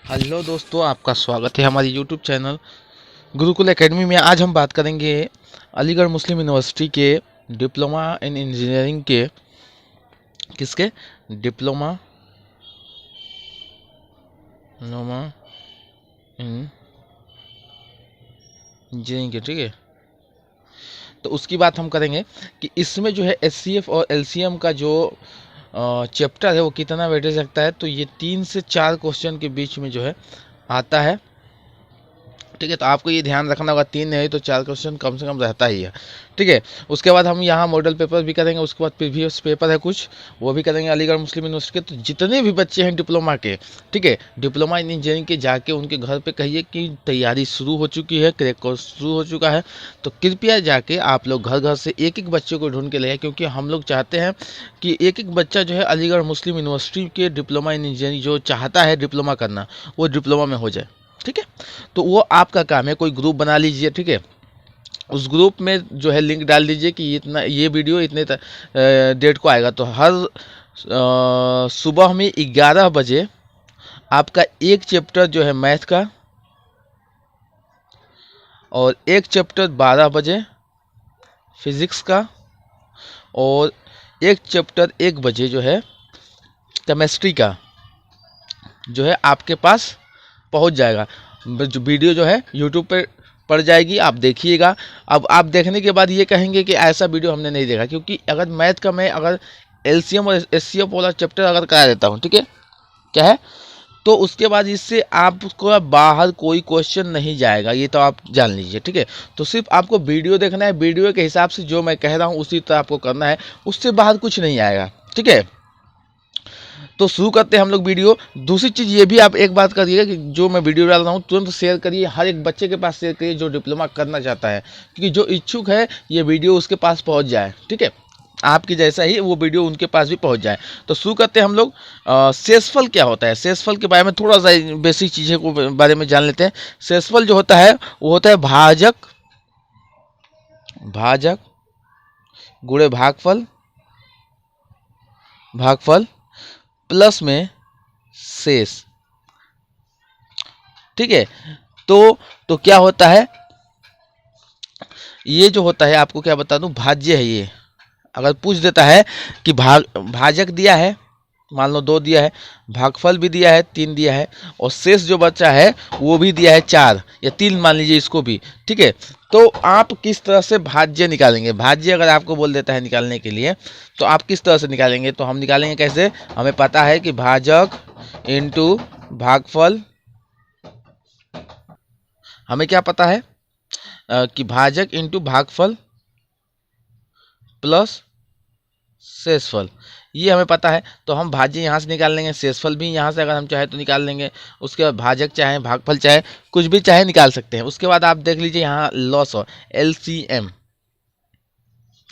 Hello दोस्तों, आपका स्वागत है हमारे यूट्यूब चैनल गुरुकुल एकेडमी में। आज हम बात करेंगे अलीगढ़ मुस्लिम यूनिवर्सिटी के डिप्लोमा इन इंजीनियरिंग के किसके डिप्लोमा नोमा इन इंजीनियरिंग के। ठीक है, तो उसकी बात हम करेंगे कि इसमें जो है एचसीएफ और एलसीएम का जो चैप्टर है वो कितना वेटेज रखता है। तो ये 3 से 4 क्वेश्चन के बीच में जो है आता है। ठीक है, तो आपको ये ध्यान रखना होगा, 3 नहीं तो 4 क्वेश्चन कम से कम रहता ही है। ठीक है, उसके बाद हम यहाँ मॉडल पेपर भी करेंगे, उसके बाद प्रीवियस पेपर है कुछ वो भी करेंगे अलीगढ़ मुस्लिम यूनिवर्सिटी के। तो जितने भी बच्चे हैं डिप्लोमा के, ठीक है, डिप्लोमा इन इंजीनियरिंग के, जाके उनके घर पे कहिए कि तैयारी शुरू हो चुकी है, क्रैक कोर्स शुरू हो चुका है। तो कृपया जाके आप लोग घर घर से एक एक बच्चे को ढूंढ के ले आए, क्योंकि हम लोग चाहते हैं कि एक एक बच्चा जो है अलीगढ़ मुस्लिम यूनिवर्सिटी के डिप्लोमा इन इंजीनियरिंग जो चाहता है डिप्लोमा करना, वो डिप्लोमा में हो जाए। ठीक है, तो वो आपका काम है। कोई ग्रुप बना लीजिए, ठीक है, उस ग्रुप में जो है लिंक डाल दीजिए कि इतना ये वीडियो इतने डेट को आएगा। तो हर सुबह में 11 बजे आपका एक चैप्टर जो है मैथ का, और एक चैप्टर 12 बजे फिजिक्स का, और एक चैप्टर 1 बजे जो है केमिस्ट्री का जो है आपके पास पहुंच जाएगा। जो वीडियो जो है यूट्यूब पे पड़ जाएगी, आप देखिएगा। अब आप देखने के बाद ये कहेंगे कि ऐसा वीडियो हमने नहीं देखा, क्योंकि अगर मैथ का मैं अगर एलसीएम और एचसीएफ वाला चैप्टर अगर करा देता हूँ, ठीक है, क्या है, तो उसके बाद इससे आपको बाहर कोई क्वेश्चन नहीं जाएगा, ये तो आप जान लीजिए। ठीक है, तो सिर्फ आपको वीडियो देखना है, वीडियो के हिसाब से जो मैं कह रहा हूँ उसी तरह आपको करना है, उससे बाहर कुछ नहीं आएगा। ठीक है, तो शुरू करते हैं हम लोग वीडियो। दूसरी चीज़ ये भी आप एक बात करिएगा कि जो मैं वीडियो डाल रहा हूँ तुरंत शेयर करिए, हर एक बच्चे के पास शेयर करिए जो डिप्लोमा करना चाहता है, क्योंकि जो इच्छुक है ये वीडियो उसके पास पहुँच जाए। ठीक है, आपकी जैसा ही वो वीडियो उनके पास भी पहुंच जाए। तो शुरू करते हैं हम लोग। शेषफल क्या होता है, शेषफल के बारे में थोड़ा सा बेसिक चीज़ें को बारे में जान लेते हैं। शेषफल जो होता है वो होता है भाजक भाजक गुणे भागफल, भागफल प्लस में शेष। ठीक है, तो क्या होता है, ये जो होता है आपको क्या बता दूं, भाज्य है ये। अगर पूछ देता है कि भाजक दिया है, मान लो 2 दिया है, भागफल भी दिया है 3 दिया है, और शेष जो बचा है वो भी दिया है 4 या 3 मान लीजिए इसको भी। ठीक है, तो आप किस तरह से भाज्य निकालेंगे, भाज्य अगर आपको बोल देता है निकालने के लिए तो आप किस तरह से निकालेंगे। तो हम निकालेंगे कैसे, हमें पता है कि भाजक इंटू भागफल, हमें क्या पता है कि भाजक इंटू भागफल प्लस शेषफल, ये हमें पता है। तो हम भाज्य यहाँ से निकाल लेंगे, शेषफल भी यहाँ से अगर हम चाहे तो निकाल लेंगे। उसके बाद भाजक चाहे भागफल चाहे कुछ भी चाहे निकाल सकते हैं। उसके बाद आप देख लीजिए यहाँ लॉस हो एलसीएम,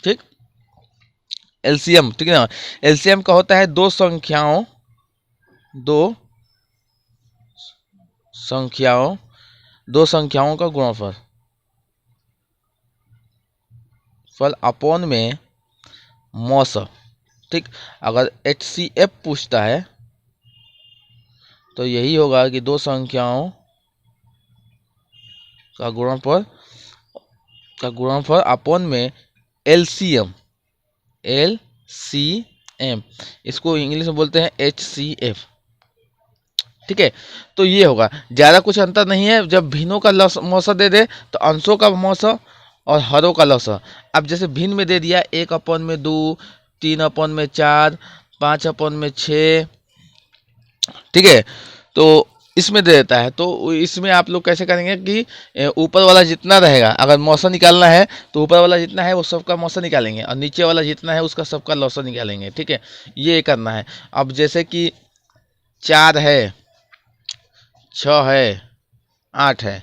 ठीक, एलसीएम, ठीक है ना। एलसीएम का होता है दो संख्याओं दो संख्याओं का गुणनफल अपॉन में मौस। ठीक, अगर HCF पूछता है तो यही होगा कि दो संख्याओं का गुणनफल अपॉन में LCM, इसको इंग्लिश में बोलते हैं HCF। ठीक है, तो ये होगा, ज़्यादा कुछ अंतर नहीं है। जब भिन्नों का मौसा दे दे तो अंशों का मौसा और हरों का लौसा। अब जैसे भिन्न में दे दिया 1/2, 3/4, 5/6, ठीक है, तो इसमें दे देता है। तो इसमें आप लोग कैसे करेंगे कि ऊपर वाला जितना रहेगा, अगर मौसा निकालना है तो ऊपर वाला जितना है वो सबका मौसा निकालेंगे, और नीचे वाला जितना है उसका सबका लौसा निकालेंगे। ठीक है, ये करना है। अब जैसे कि 4 है, 6 है, 8 है,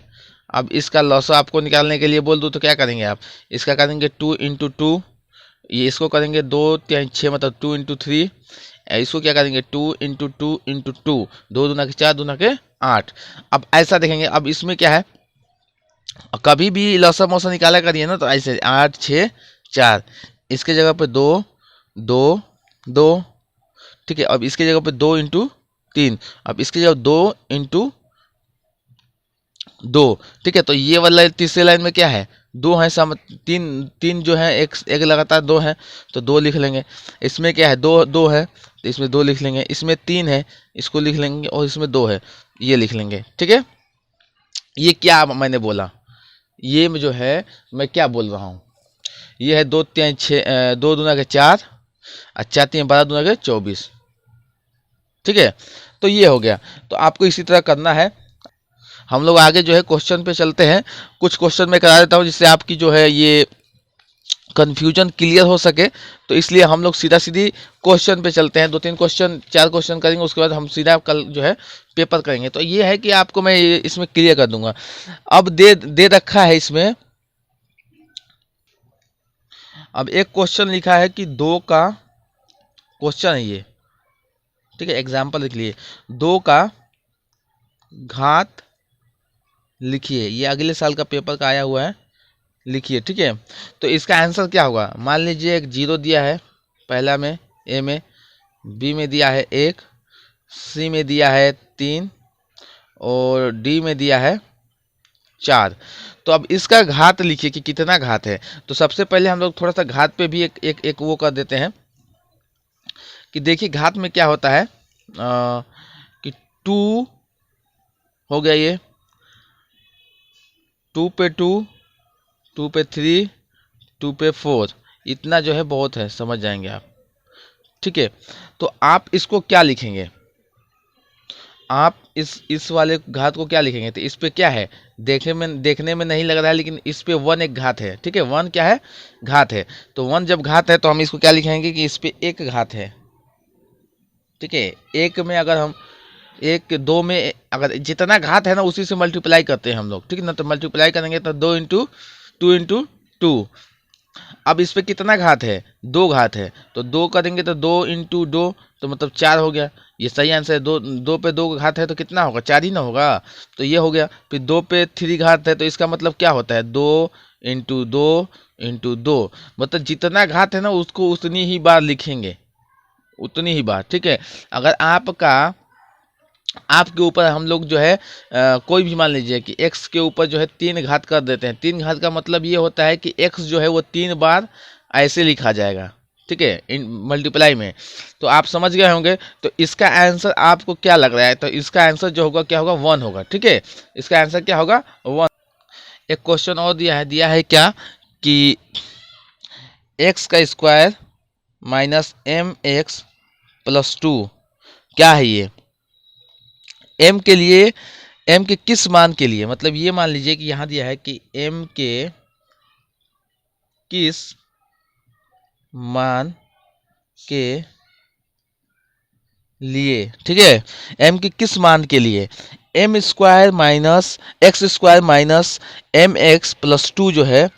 अब इसका लॉस आपको निकालने के लिए बोल दूँ तो क्या करेंगे आप, इसका करेंगे 2 × 2, ये इसको करेंगे 2 3 6 मतलब 2 × 3, इसको क्या करेंगे 2 × 2 × 2, 2 दूना के 4, 2 दूना के 8। अब ऐसा देखेंगे, अब इसमें क्या है, कभी भी लौसा मौसा निकाला करिए ना तो ऐसे 8 6 4, इसके जगह पे 2 2 2, ठीक है। अब इसके जगह पे 2 × 3, अब इसकी जगह 2 × दो। ठीक है, तो ये वाला तीसरे लाइन में क्या है, दो है, सम तीन, तीन जो है एक एक लगातार दो है तो दो लिख लेंगे। इसमें क्या है, दो दो है तो इसमें दो लिख लेंगे। इसमें तीन है, इसको लिख लेंगे, और इसमें दो है, ये लिख लेंगे। ठीक है, ये क्या मैंने बोला, ये में जो है मैं क्या बोल रहा हूँ, ये है दो तीन छः, दो दूना के चार, और चार तीन 12 दूना के 24। ठीक है, तो ये हो गया। तो आपको इसी तरह करना है। हम लोग आगे जो है क्वेश्चन पे चलते हैं। कुछ क्वेश्चन मैं करा देता हूँ जिससे आपकी जो है ये कन्फ्यूजन क्लियर हो सके। तो इसलिए हम लोग सीधा सीधी क्वेश्चन पे चलते हैं। दो तीन क्वेश्चन, चार क्वेश्चन करेंगे, उसके बाद हम सीधा कल जो है पेपर करेंगे। तो ये है कि आपको मैं इसमें क्लियर कर दूंगा। अब दे रखा है इसमें, अब एक क्वेश्चन लिखा है कि दो का क्वेश्चन है ये। ठीक है, एग्जाम्पल लिख लिए, दो का घात लिखिए। ये अगले साल का पेपर का आया हुआ है, लिखिए। ठीक है, तो इसका आंसर क्या होगा, मान लीजिए एक जीरो दिया है पहला में, ए में, बी में दिया है एक, सी में दिया है तीन, और डी में दिया है चार। तो अब इसका घात लिखिए कि कितना घात है। तो सबसे पहले हम लोग थोड़ा सा घात पे भी एक वो कर देते हैं कि देखिए घात में क्या होता है, कि टू हो गया, ये टू पे टू, टू पे थ्री, टू पे फोर, इतना जो है बहुत है, समझ जाएंगे आप। ठीक है, तो आप इसको क्या लिखेंगे, आप इस वाले घात को क्या लिखेंगे। तो इस पे क्या है, देखने में नहीं लग रहा है, लेकिन इस पे वन एक घात है। ठीक है, वन क्या है, घात है। तो वन जब घात है तो हम इसको क्या लिखेंगे कि इस पे एक घात है। ठीक है, एक में अगर हम एक दो में अगर जितना घात है ना उसी से मल्टीप्लाई करते हैं हम लोग। ठीक है ना, तो मल्टीप्लाई करेंगे तो दो इंटू टू। अब इस पे कितना घात है, दो घात है, तो दो करेंगे तो दो इंटू दो, तो मतलब चार हो गया। ये सही आंसर है। दो पे दो घात है तो कितना होगा, चार ही ना होगा। तो ये हो गया। फिर दो पे थ्री घात है तो इसका मतलब क्या होता है, दो इंटू दो, मतलब जितना घात है ना उसको उतनी ही बार लिखेंगे, उतनी ही बार। ठीक है, अगर आपके ऊपर हम लोग जो है कोई भी मान लीजिए कि x के ऊपर जो है तीन घात कर देते हैं। तीन घात का मतलब ये होता है कि x जो है वो तीन बार ऐसे लिखा जाएगा। ठीक है, इन मल्टीप्लाई में। तो आप समझ गए होंगे। तो इसका आंसर आपको क्या लग रहा है, तो इसका आंसर जो होगा क्या होगा, वन होगा। ठीक है, इसका आंसर क्या होगा, वन। एक क्वेश्चन और दिया है क्या कि x का square minus M X plus two, क्या है ये, m के लिए, m के किस मान के लिए, मतलब ये मान लीजिए कि यहां दिया है कि m के किस मान के लिए। ठीक है, m के किस मान के लिए, M square minus X square minus M X plus two जो है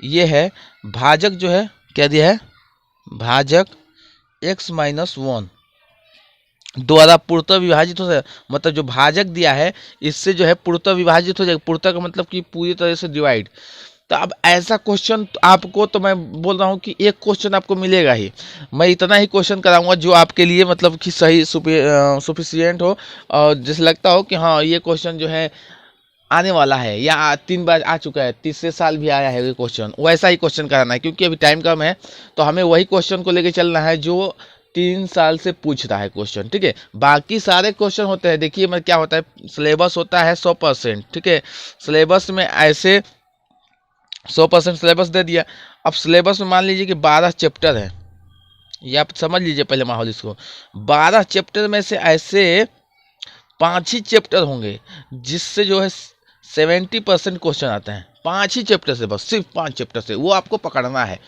ये है भाजक, जो है क्या दिया है, भाजक x माइनस वन द्वारा पूर्णतः विभाजित हो जाए। मतलब जो भाजक दिया है इससे जो है पूर्णतः विभाजित हो जाएगा। पूर्णतः का मतलब कि पूरी तरह से डिवाइड। तो अब ऐसा क्वेश्चन आपको, तो मैं बोल रहा हूँ कि एक क्वेश्चन आपको मिलेगा ही। मैं इतना ही क्वेश्चन कराऊंगा जो आपके लिए मतलब कि सही सुफिशियंट हो, और जैसे लगता हो कि हाँ ये क्वेश्चन जो है आने वाला है, या 3 बार आ चुका है, तीसरे साल भी आया है ये क्वेश्चन, वैसा ही क्वेश्चन कराना है। क्योंकि अभी टाइम कम है तो हमें वही क्वेश्चन को लेके चलना है जो 3 साल से पूछ रहा है क्वेश्चन। ठीक है, बाकी सारे क्वेश्चन होते हैं, देखिए मैं क्या होता है, सिलेबस होता है 100%। ठीक है, सिलेबस में ऐसे 100% सिलेबस दे दिया। अब सिलेबस में मान लीजिए कि 12 चैप्टर है, ये आप समझ लीजिए पहले माहौल इसको। 12 चैप्टर में से ऐसे 5 ही चैप्टर होंगे जिससे जो है 70% क्वेश्चन आते हैं। 5 ही चैप्टर से, बस सिर्फ 5 चैप्टर से, वो आपको पकड़ना है।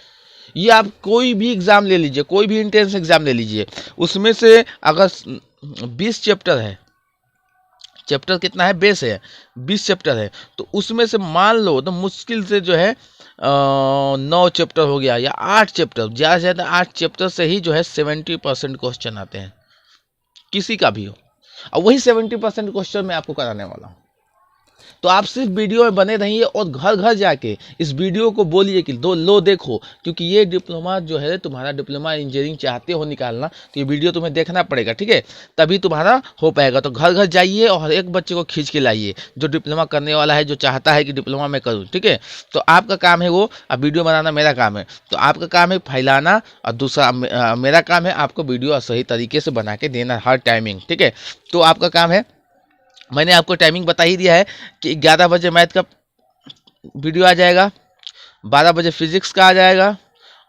ये आप कोई भी एग्जाम ले लीजिए, कोई भी इंट्रेंस एग्जाम ले लीजिए, उसमें से अगर 20 चैप्टर है, चैप्टर कितना है, बेस है, 20 चैप्टर है, तो उसमें से मान लो तो मुश्किल से जो है 9 चैप्टर हो गया या 8 चैप्टर, ज़्यादा से ज़्यादा 8 चैप्टर से ही जो है 70% क्वेश्चन आते हैं, किसी का भी हो। और वही 70% क्वेश्चन मैं आपको कराने वाला हूँ। तो आप सिर्फ वीडियो में बने रहिए और घर घर जाके इस वीडियो को बोलिए कि लो देखो, क्योंकि ये डिप्लोमा जो है तुम्हारा डिप्लोमा इंजीनियरिंग चाहते हो निकालना तो ये वीडियो तुम्हें देखना पड़ेगा, ठीक है, तभी तुम्हारा हो पाएगा। तो घर घर जाइए और हर एक बच्चे को खींच के लाइए जो डिप्लोमा करने वाला है, जो चाहता है कि डिप्लोमा में करूँ, ठीक है। तो आपका काम है वो, अब वीडियो बनाना मेरा काम है, तो आपका काम है फैलाना और दूसरा मेरा काम है आपको वीडियो सही तरीके से बना के देना हर टाइमिंग, ठीक है। तो आपका काम है, मैंने आपको टाइमिंग बता ही दिया है कि 11 बजे मैथ का वीडियो आ जाएगा, 12 बजे फिजिक्स का आ जाएगा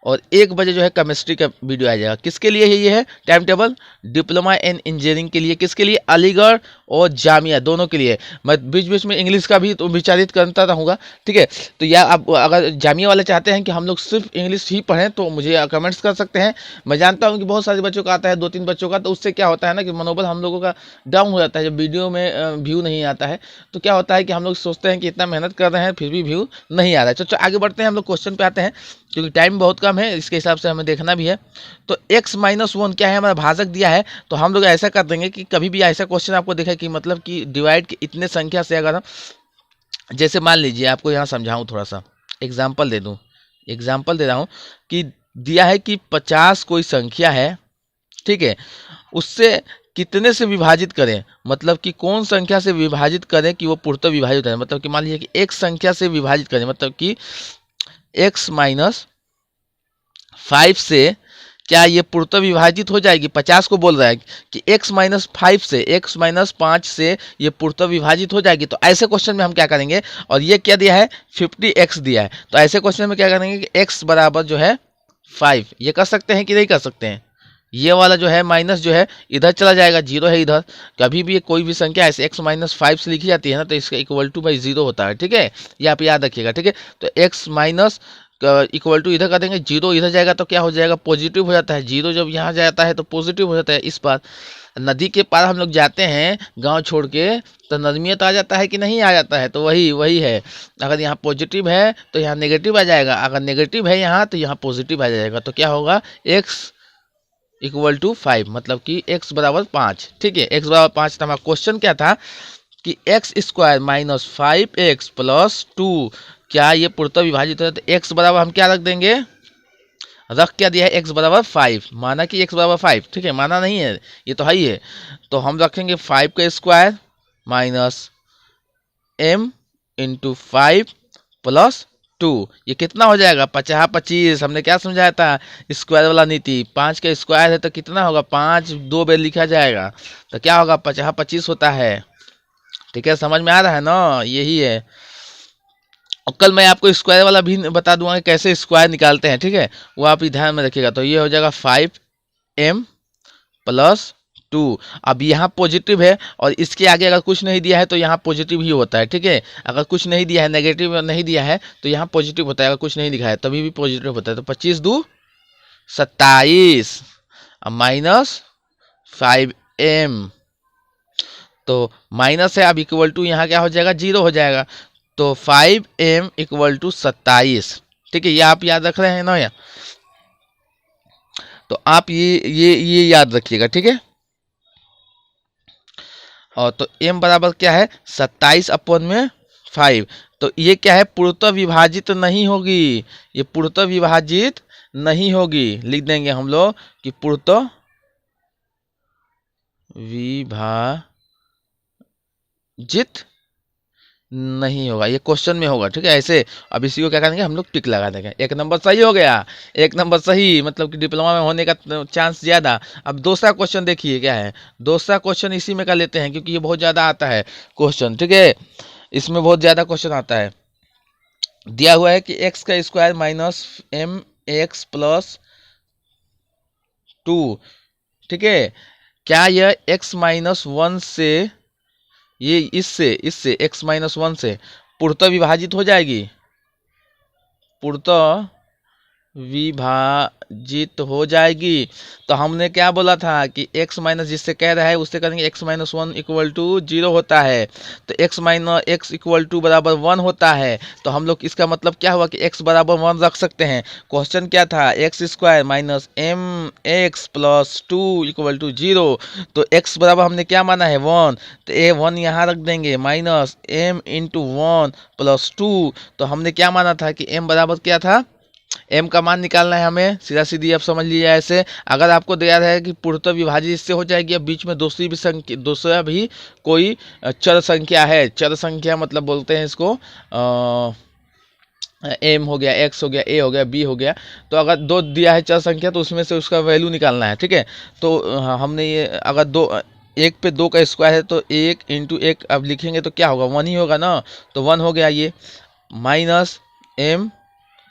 और 1 बजे जो है केमिस्ट्री का वीडियो आ जाएगा। किसके लिए है ये है time table? Diploma in engineering के लिए। किसके लिए? अलीगढ़ और जामिया दोनों के लिए। मैं बीच बीच में इंग्लिश का भी तो विचारित करता रहूँगा, ठीक है। तो या आप अगर जामिया वाले चाहते हैं कि हम लोग सिर्फ इंग्लिश ही पढ़ें तो मुझे कमेंट्स कर सकते हैं। मैं जानता हूँ कि बहुत सारे बच्चों का आता है, 2-3 बच्चों का, तो उससे क्या होता है ना कि मनोबल हम लोगों का डाउन हो जाता है। जब वीडियो में व्यू नहीं आता है तो क्या होता है कि हम लोग सोचते हैं कि इतना मेहनत कर रहे हैं फिर भी व्यू नहीं आ रहा है। तो आगे बढ़ते हैं, हम लोग क्वेश्चन पे आते हैं क्योंकि टाइम बहुत कम है, इसके हिसाब से हमें देखना भी है। तो x-1 क्या है? हमारा भाजक दिया है, तो हम लोग ऐसा कर देंगे कि कभी भी ऐसा क्वेश्चन आपको दिखे कि मतलब कि डिवाइड के इतने संख्या से, अगर हम जैसे मान लीजिए आपको यहाँ समझाऊँ, थोड़ा सा एग्जाम्पल दे दूँ, एग्जाम्पल दे रहा हूँ कि दिया है कि 50 कोई संख्या है, ठीक है, उससे कितने से विभाजित करें, मतलब कि कौन संख्या से विभाजित करें कि वो पूर्णतः विभाजित है। मतलब कि मान लीजिए कि एक संख्या से विभाजित करें, मतलब कि x-5 से क्या ये पूर्णतः विभाजित हो जाएगी? 50 को बोल रहा है कि x-5 से, x-5 से ये पूर्णतः विभाजित हो जाएगी। तो ऐसे क्वेश्चन में हम क्या करेंगे, और ये क्या दिया है? 50x दिया है, तो ऐसे क्वेश्चन में क्या करेंगे कि x बराबर जो है 5, ये कर सकते हैं कि नहीं कर सकते हैं? ये वाला जो है माइनस जो है इधर चला जाएगा, जीरो है इधर। कभी भी कोई भी संख्या ऐसे x-5 से लिखी जाती है ना तो इसका इक्वल टू बाई 0 होता है, ठीक है, ये आप याद रखिएगा, ठीक है। तो x माइनस इक्वल टू इधर कर देंगे, जीरो इधर जाएगा तो क्या हो जाएगा? पॉजिटिव हो जाता है। जीरो जब यहाँ जाता है तो पॉजिटिव हो जाता है। इस बार नदी के पार हम लोग जाते हैं गांव छोड़ के तो नदमियत आ जाता है कि नहीं आ जाता है? तो वही है, अगर यहाँ पॉजिटिव है तो यहाँ नेगेटिव आ जाएगा, अगर नेगेटिव है यहाँ तो यहाँ पॉजिटिव आ जाएगा। तो क्या होगा? x इक्वल टू 5, मतलब कि x बराबर 5, ठीक है, x बराबर 5। तो हमारा क्वेश्चन क्या था कि x² माइनस 5x प्लस 2 क्या ये पूर्णतः विभाजित है? तो x बराबर हम क्या रख देंगे? रख क्या दिया है? x बराबर 5, माना कि x बराबर 5, ठीक है, माना नहीं है, ये तो है ही है। तो हम रखेंगे 5 का square minus m into 5 plus 2, ये कितना हो जाएगा? 50-25। हमने क्या समझाया था? स्क्वायर वाला नीति। 5 का स्क्वायर है तो कितना होगा? 5 2 बार लिखा जाएगा, तो क्या होगा? 50-25 होता है, ठीक है, समझ में आ रहा है ना? यही है। और कल मैं आपको स्क्वायर वाला भी बता दूंगा कि कैसे स्क्वायर निकालते हैं, ठीक है, वो आप ही ध्यान में रखिएगा। तो ये हो जाएगा 5m प्लस 2। अब यहाँ पॉजिटिव है और इसके आगे अगर कुछ नहीं दिया है तो यहाँ पॉजिटिव ही होता है, ठीक है। अगर कुछ नहीं दिया है, नेगेटिव नहीं दिया है तो यहाँ पॉजिटिव होता है, अगर कुछ नहीं लिखा है तभी भी पॉजिटिव होता है। तो 25 2 27 माइनस 5m, तो माइनस है, अब इक्वल टू यहाँ क्या हो जाएगा? 0 हो जाएगा। तो 5m इक्वल टू 27, ठीक है, ये आप याद रख रहे हैं ना? या तो आप ये याद रखिएगा, ठीक है। और तो m बराबर क्या है? 27/5। तो ये क्या है? पूर्णतः विभाजित नहीं होगी, ये पूर्णतः विभाजित नहीं होगी। लिख देंगे हम लोग कि पूर्णतः विभाजित नहीं होगा, ये क्वेश्चन में होगा, ठीक है, ऐसे। अब इसी को क्या करेंगे हम लोग? टिक लगा देंगे। 1 नंबर सही हो गया, 1 नंबर सही, मतलब कि डिप्लोमा में होने का चांस ज़्यादा। अब दूसरा क्वेश्चन देखिए क्या है। दूसरा क्वेश्चन इसी में कर लेते हैं क्योंकि ये बहुत ज़्यादा आता है क्वेश्चन, ठीक है, इसमें बहुत ज़्यादा क्वेश्चन आता है। दिया हुआ है कि x का स्क्वायर माइनस mx प्लस 2, ठीक है, क्या यह x-1 से, ये इससे x-1 से पूर्णतः विभाजित हो जाएगी? पूर्णतः विभाजित हो जाएगी। तो हमने क्या बोला था कि x माइनस जिससे कह रहा है उससे करेंगे x माइनस 1 इक्वल टू 0 होता है। तो x minus x equal to बराबर 1 होता है। तो हम लोग इसका मतलब क्या हुआ कि x बराबर 1 रख सकते हैं। क्वेश्चन क्या था, X square minus M X plus 2 equal to 0। तो x बराबर हमने क्या माना है 1, तो ये 1 यहाँ रख देंगे माइनस m इंटू 1 प्लस 2। तो हमने क्या माना था कि m बराबर क्या था, m का मान निकालना है हमें, सीधा सीधी आप समझ लीजिए ऐसे। अगर आपको दिया है कि पूर्णतः विभाजित इससे हो जाएगी, अब बीच में दूसरा भी कोई चर संख्या है, चर संख्या मतलब बोलते हैं इसको एम हो गया, एक्स हो गया, ए हो गया, बी हो गया। तो अगर दो दिया है चर संख्या तो उसमें से उसका वैल्यू निकालना है, ठीक है। तो हमने ये अगर दो, एक पे 2 का स्क्वायर है तो 1 इंटू 1 अब लिखेंगे तो क्या होगा 1 ही होगा ना। तो 1 हो गया ये, माइनस एम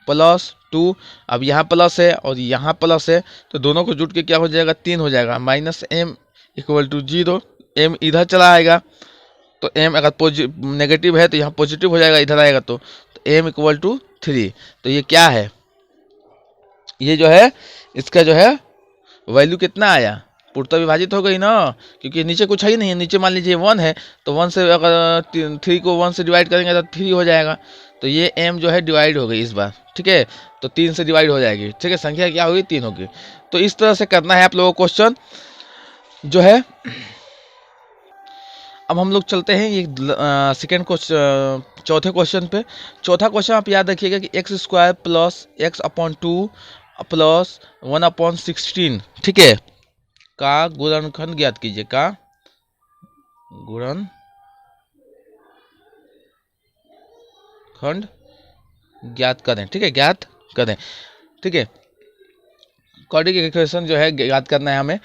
प्लस 2। अब यहाँ प्लस है और यहाँ प्लस है तो दोनों को जुट के क्या हो जाएगा 3 हो जाएगा, minus M equal to 0। M इधर चला आएगा तो एम अगर नेगेटिव है तो यहाँ पॉजिटिव हो जाएगा, इधर आएगा तो एम इक्वल टू 3। तो ये क्या है, ये जो है इसका जो है वैल्यू कितना आया, पूर्णतः विभाजित हो गई ना, क्योंकि नीचे कुछ है ही नहीं है। नीचे मान लीजिए 1 है तो 1 से अगर 3 को 1 से डिवाइड करेंगे तो 3 हो जाएगा। तो ये m जो है डिवाइड हो गई इस बार, ठीक है। तो 3 से डिवाइड हो जाएगी, ठीक है, संख्या क्या होगी 3 होगी। तो इस तरह से करना है आप लोगों को क्वेश्चन जो है। अब हम लोग चलते हैं ये सेकेंड क्वेश्चन, चौथे क्वेश्चन पे। चौथा क्वेश्चन आप याद रखिएगा कि x square plus x upon 2 plus 1 upon 16, ठीक है, का गुणनखंड ज्ञात कीजिए, का गुणनखंड ज्ञात करें, ठीक है, ज्ञात करें, ठीक है। क्वाड्रेटिक इक्वेशन जो है ज्ञात करना है हमें।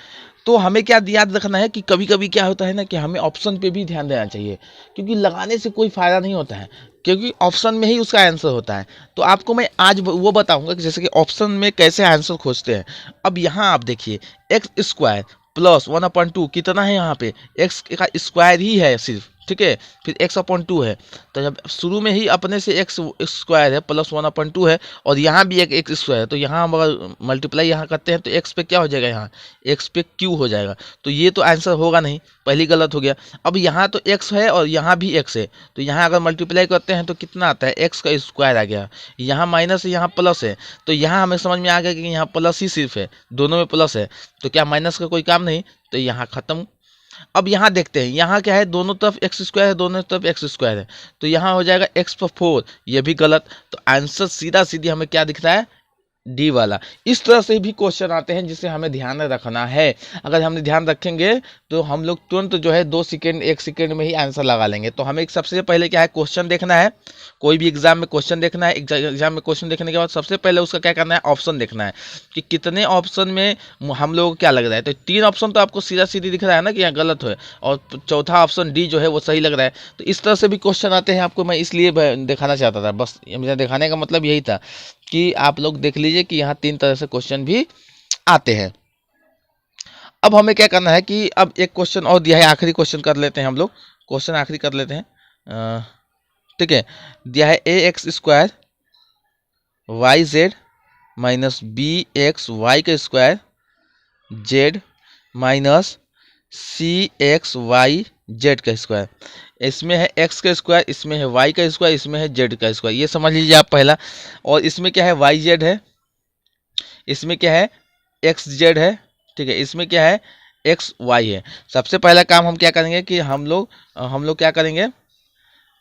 तो हमें क्या याद रखना है कि कभी कभी क्या होता है ना कि हमें ऑप्शन पे भी ध्यान देना चाहिए, क्योंकि लगाने से कोई फायदा नहीं होता है, क्योंकि ऑप्शन में ही उसका आंसर होता है। तो आपको मैं आज वो बताऊंगा कि जैसे कि ऑप्शन में कैसे आंसर खोजते हैं। अब यहाँ आप देखिए एक्स स्क्वायर प्लस 1/2 कितना है, यहाँ पे एक्स का स्क्वायर ही है सिर्फ, ठीक है, फिर x/2 है। तो जब शुरू में ही अपने से एक्स स्क्वायर है प्लस 1/2 है और यहाँ भी एक एक्स स्क्वायर है, तो यहाँ हम अगर मल्टीप्लाई यहाँ करते हैं तो x पे क्या हो जाएगा, यहाँ x पे q हो जाएगा। तो ये तो आंसर होगा नहीं, पहली गलत हो गया। अब यहाँ तो x है और यहाँ भी x है, तो यहाँ अगर मल्टीप्लाई करते हैं तो कितना आता है, x का स्क्वायर आ गया। यहाँ माइनस है, यहाँ प्लस है, तो यहाँ हमें समझ में आ गया कि यहाँ प्लस ही सिर्फ है, दोनों में प्लस है, तो क्या माइनस का कोई काम नहीं, तो यहाँ खत्म। अब यहाँ देखते हैं, यहाँ क्या है, दोनों तरफ एक्स स्क्वायर है, दोनों तरफ एक्स स्क्वायर है, तो यहाँ हो जाएगा x/4, ये भी गलत। तो आंसर सीधा सीधी हमें क्या दिख रहा है, डी वाला। इस तरह से भी क्वेश्चन आते हैं जिसे हमें ध्यान रखना है। अगर हमने ध्यान रखेंगे तो हम लोग तुरंत जो है 2 सेकेंड 1 सेकेंड में ही आंसर लगा लेंगे। तो हमें सबसे पहले क्या है, क्वेश्चन देखना है। कोई भी एग्जाम में क्वेश्चन देखना है, एग्जाम में क्वेश्चन देखने के बाद सबसे पहले उसका क्या करना है, ऑप्शन देखना है कि कितने ऑप्शन में हम लोग को क्या लग रहा है। तो 3 ऑप्शन तो आपको सीधा सीधी दिख रहा है ना कि यहाँ गलत है, और चौथा ऑप्शन डी जो है वो सही लग रहा है। तो इस तरह से भी क्वेश्चन आते हैं, आपको मैं इसलिए दिखाना चाहता था, बस मेरा दिखाने का मतलब यही था कि आप लोग देख लीजिए कि यहाँ 3 तरह से क्वेश्चन भी आते हैं। अब हमें क्या करना है कि अब एक क्वेश्चन और दिया है, आखिरी क्वेश्चन कर लेते हैं हम लोग, क्वेश्चन आखिरी कर लेते हैं, ठीक है। दिया है ax² yz माइनस bxy का स्क्वायर z माइनस cxyz का स्क्वायर। इसमें है x का स्क्वायर, इसमें है y का स्क्वायर, इसमें है z का स्क्वायर, ये समझ लीजिए आप पहला। और इसमें क्या है, yz है, इसमें क्या है xz है, ठीक है, इसमें क्या है xy है। सबसे पहला काम हम क्या करेंगे कि हम लोग क्या करेंगे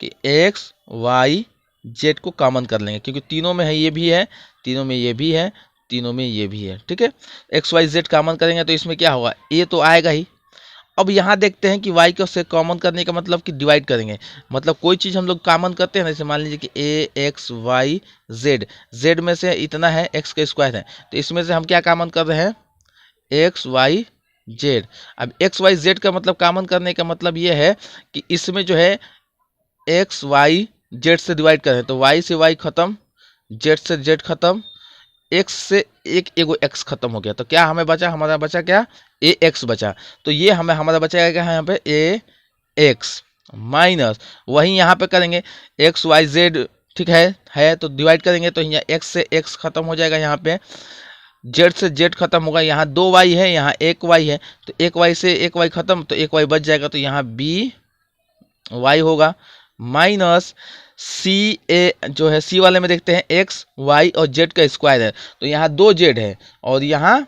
कि x y z को कॉमन कर लेंगे, क्योंकि तीनों में है, ये भी है, तीनों में ये भी है, तीनों में ये भी है, ठीक है। एक्स वाई जेड कॉमन करेंगे तो इसमें क्या होगा, ए तो आएगा ही। अब यहाँ देखते हैं कि y को से कॉमन करने का मतलब कि डिवाइड करेंगे, मतलब कोई चीज़ हम लोग कॉमन करते हैं ना, जैसे मान लीजिए कि ए एक्स वाई जेड, जेड में से इतना है, एक्स का स्क्वायर है, तो इसमें से हम क्या कॉमन कर रहे हैं, एक्स वाई जेड। अब एक्स वाई जेड का मतलब कॉमन करने का मतलब ये है कि इसमें जो है एक्स वाई जेड से डिवाइड करें तो y से y खत्म, z से z खत्म, x से एगो x खत्म हो गया। तो क्या हमें बचा, हमारा बचा क्या, ए एक्स बचा। तो ये हमें हमारा बचेगा क्या है यहाँ पे, ए एक्स माइनस, वहीं यहाँ पे करेंगे एक्स वाई जेड ठीक है तो डिवाइड करेंगे तो यहाँ x से x खत्म हो जाएगा, यहाँ पे z से z खत्म होगा, यहाँ 2y है, यहाँ 1y है, तो 1y से 1y खत्म, तो 1y बच जाएगा, तो यहाँ by होगा, माइनस सी ए जो है सी वाले में देखते हैं x y और z का स्क्वायर है, तो यहाँ 2z है और यहाँ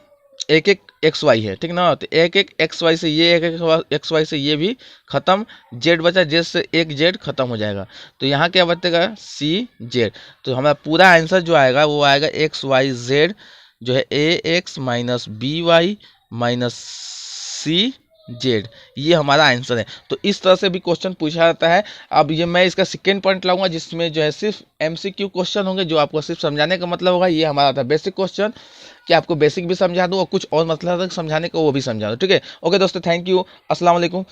एक एक एक्स वाई है, ठीक ना, तो एक एक एक्स वाई से ये एक एक एक्स वाई से ये भी खत्म, जेड बचा, जेड से एक जेड खत्म हो जाएगा, तो यहाँ क्या बचेगा सी जेड। तो हमारा पूरा आंसर जो आएगा वो आएगा एक्स वाई जेड जो है A X minus B Y minus C Z, ये हमारा आंसर है। तो इस तरह से भी क्वेश्चन पूछा जाता है। अब ये मैं इसका सेकेंड पॉइंट लाऊंगा जिसमें जो है सिर्फ एमसीक्यू क्वेश्चन होंगे, जो आपको सिर्फ समझाने का मतलब होगा। ये हमारा था बेसिक क्वेश्चन कि आपको बेसिक भी समझा दूं और कुछ और मतलब समझाने का वो भी समझा दूं, ठीक है। ओके दोस्तों, थैंक यू, अस्सलाम वालेकुम।